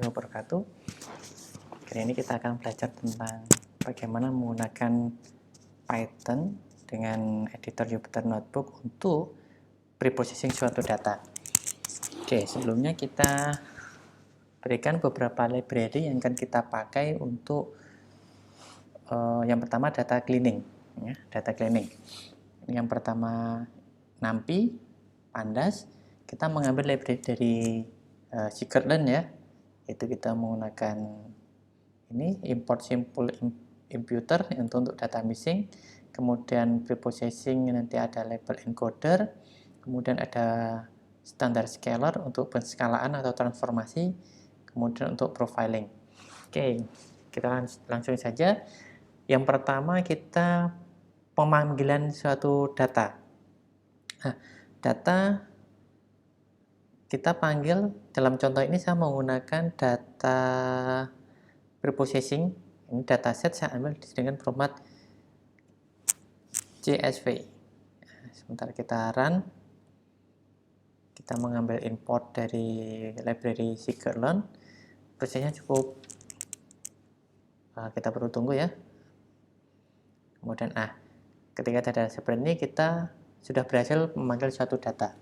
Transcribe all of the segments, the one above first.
wabarakatuh. Kali ini kita akan belajar tentang bagaimana menggunakan Python dengan editor Jupyter Notebook untuk preprocessing suatu data. Oke, sebelumnya kita berikan beberapa library yang akan kita pakai untuk yang pertama data cleaning, ya, data cleaning. Yang pertama NumPy, Pandas. Kita mengambil library dari scikit-learn ya, yaitu kita menggunakan ini import simple imputer untuk data missing, kemudian preprocessing nanti ada label encoder, kemudian ada standar scalar untuk penskalaan atau transformasi, kemudian untuk profiling. Oke, kita langsung saja. Yang pertama kita pemanggilan suatu data. Nah, data kita panggil, dalam contoh ini saya menggunakan data preprocessing. Ini dataset saya ambil dengan format CSV. Sebentar kita run, kita mengambil import dari library scikit-learn. Prosesnya cukup, kita perlu tunggu ya. Kemudian ketika data seperti ini kita sudah berhasil memanggil suatu data.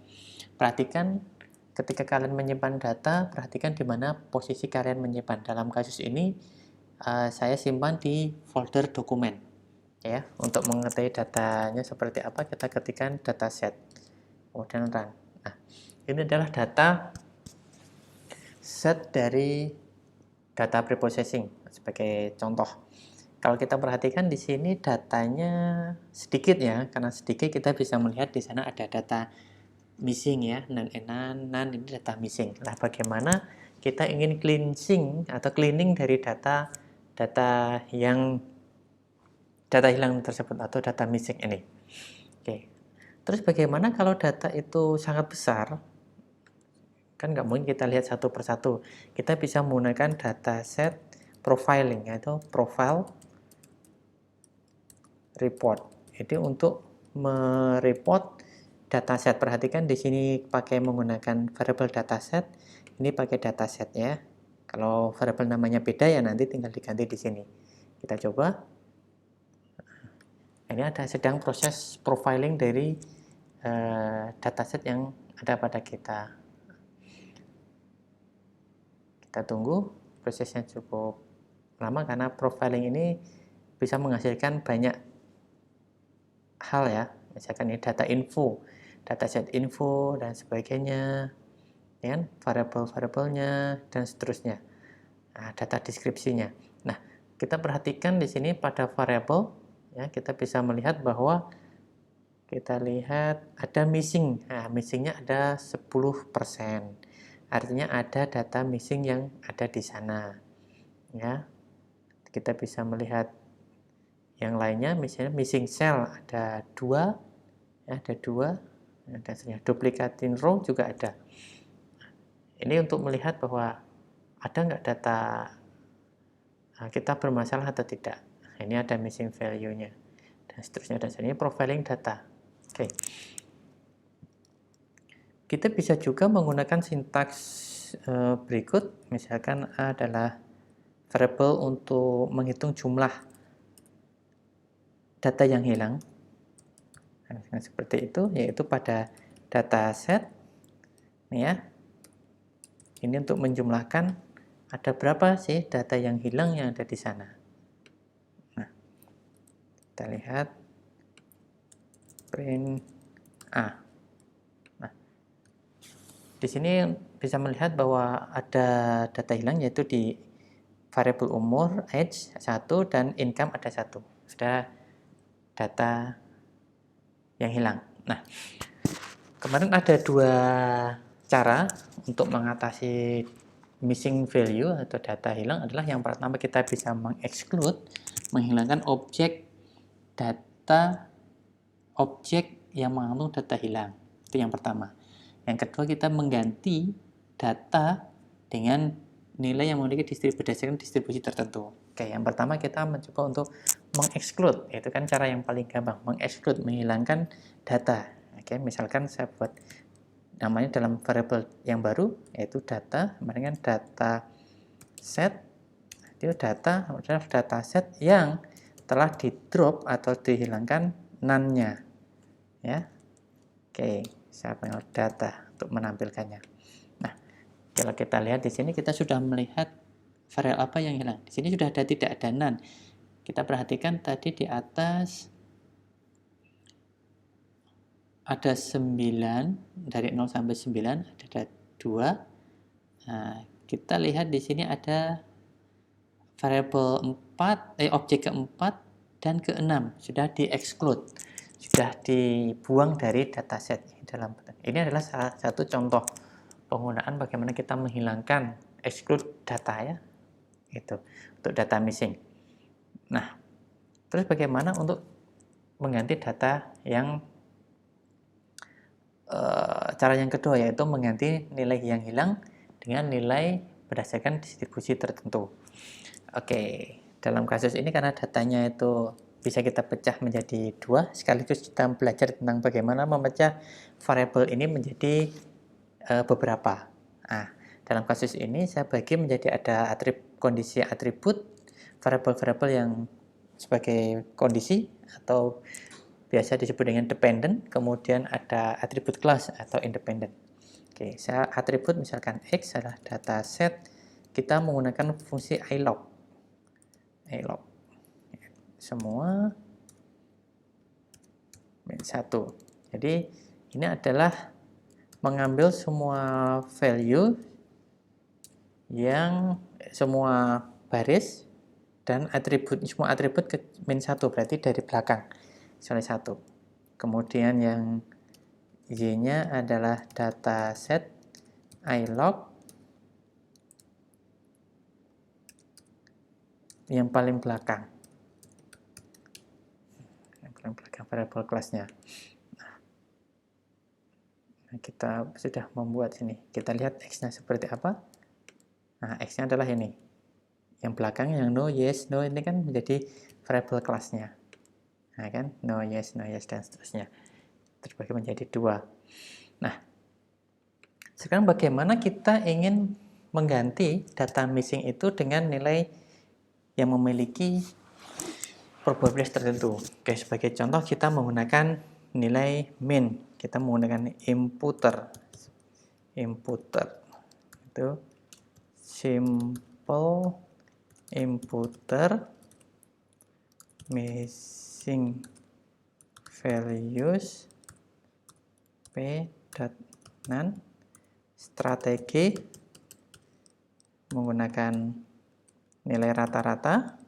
Perhatikan ketika kalian menyimpan data, perhatikan di mana posisi kalian menyimpan. Dalam kasus ini saya simpan di folder dokumen. Ya, untuk mengetahui datanya seperti apa, kita ketikkan dataset, kemudian run. Nah, ini adalah data set dari data preprocessing sebagai contoh. Kalau kita perhatikan di sini datanya sedikit ya, karena sedikit kita bisa melihat di sana ada data missing ya, nan ini data missing. Nah, bagaimana kita ingin cleansing atau cleaning dari data hilang tersebut atau data missing ini. Oke. Terus bagaimana kalau data itu sangat besar? Kan nggak mungkin kita lihat satu persatu. Kita bisa menggunakan dataset profiling atau profile report. Jadi untuk mereport dataset. Perhatikan di sini pakai menggunakan variable dataset. Ini pakai dataset ya. Kalau variable namanya beda ya nanti tinggal diganti di sini. Kita coba. Ini ada sedang proses profiling dari dataset yang ada pada kita. Kita tunggu, prosesnya cukup lama karena profiling ini bisa menghasilkan banyak hal ya. Misalkan ini data info, dataset info dan sebagainya, ya, variabel-variabelnya dan seterusnya. Nah, data deskripsinya. Nah, kita perhatikan di sini pada variabel ya, kita bisa melihat bahwa kita lihat ada missing. Nah, missingnya ada 10%. Artinya ada data missing yang ada di sana. Ya. Kita bisa melihat yang lainnya, misalnya missing cell ada 2, ya, ada 2, dan seterusnya. Duplicating row juga ada. Ini untuk melihat bahwa ada nggak data kita bermasalah atau tidak. Ini ada missing value-nya dan seterusnya. Dan seterusnya profiling data. Oke. Kita bisa juga menggunakan sintaks berikut. Misalkan adalah variable untuk menghitung jumlah data yang hilang. Nah, seperti itu, yaitu pada dataset. Ya. Ini untuk menjumlahkan ada berapa sih data yang hilang yang ada di sana. Nah, kita lihat print A. Nah, di sini bisa melihat bahwa ada data hilang yaitu di variabel umur, age 1 dan income ada 1. Sudah data yang hilang. Nah, kemarin ada 2 cara untuk mengatasi missing value atau data hilang adalah yang pertama kita bisa mengexclude, menghilangkan objek yang mengandung data hilang. Itu yang pertama. Yang kedua kita mengganti data dengan nilai yang memiliki berdasarkan distribusi tertentu. Oke, yang pertama kita mencoba untuk mengexclude, itu kan cara yang paling gampang, mengexclude, menghilangkan data. Oke, misalkan saya buat namanya dalam variabel yang baru yaitu data, kemudian data set itu data adalah dataset yang telah di drop atau dihilangkan none-nya ya. Oke, saya panggil data untuk menampilkannya. Nah, kalau kita lihat di sini kita sudah melihat variabel apa yang hilang. Di sini sudah ada tidak ada none. Kita perhatikan tadi di atas ada 9, dari 0 sampai 9 ada 2. Nah, kita lihat di sini ada variabel 4, objek keempat dan keenam sudah di-exclude, sudah dibuang dari dataset dalam. Ini adalah salah satu contoh penggunaan bagaimana kita menghilangkan exclude data ya, itu untuk data missing. Nah, terus bagaimana untuk mengganti data yang cara yang kedua, yaitu mengganti nilai yang hilang dengan nilai berdasarkan distribusi tertentu. Oke, dalam kasus ini karena datanya itu bisa kita pecah menjadi 2, sekaligus kita belajar tentang bagaimana memecah variabel ini menjadi beberapa. Nah, dalam kasus ini saya bagi menjadi ada kondisi atribut, variabel-variabel yang sebagai kondisi atau biasa disebut dengan dependent, kemudian ada atribut class atau independent. Oke, saya atribut misalkan X adalah dataset, kita menggunakan fungsi ilog. Semua min 1. Jadi ini adalah mengambil semua value yang semua baris dan atribut, semua atribut ke min 1, berarti dari belakang misalnya 1. Kemudian yang Y-nya adalah dataset ilog yang paling belakang. Variabel kelasnya. Nah, kita sudah membuat sini. Kita lihat X-nya seperti apa. Nah, X-nya adalah ini. Yang belakang yang no, yes, no ini kan menjadi variabel kelasnya. Nah, kan no, yes, dan seterusnya. Terbagi menjadi 2. Nah, sekarang bagaimana kita ingin mengganti data missing itu dengan nilai yang memiliki probabilitas tertentu. Oke, sebagai contoh kita menggunakan nilai min. Kita menggunakan imputer. Itu simple imputer missing values p.none. Strategi menggunakan nilai rata-rata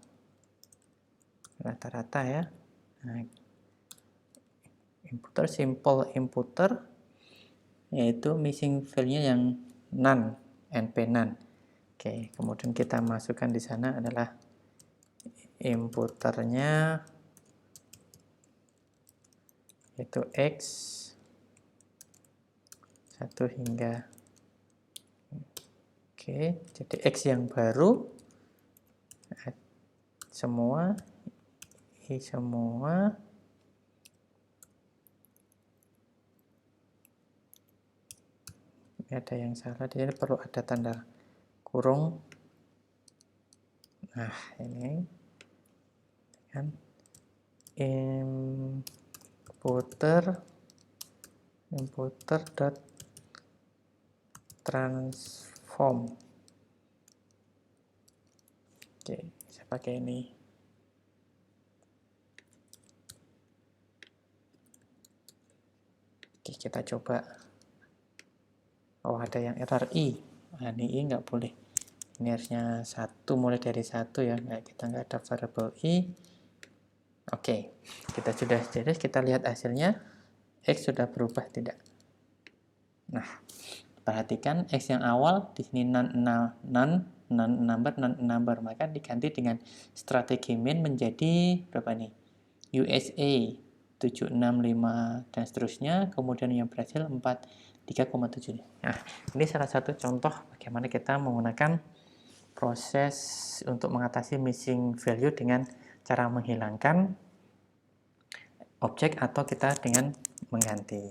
ya. Nah, simple imputer yaitu missing value yang none, np none. Oke, kemudian kita masukkan di sana adalah imputernya yaitu X 1 hingga oke, jadi X yang baru semua Y semua ini ada yang salah, di sini perlu ada tanda kurung. Nah, ini kan imputer dot transform. Oke, saya pakai ini. Oke, kita coba. Oh, ada yang error I. Nah, ini I nggak boleh. Ini harusnya 1, mulai dari 1 ya. Nggak, kita nggak ada variable I. Oke, kita sudah jadi, kita lihat hasilnya. X sudah berubah tidak? Nah, perhatikan X yang awal di sini non-number, maka diganti dengan strategi min menjadi berapa nih? USA 765 dan seterusnya, kemudian yang berhasil 43,7. Nah, ini salah satu contoh bagaimana kita menggunakan proses untuk mengatasi missing value dengan cara menghilangkan objek atau kita dengan mengganti.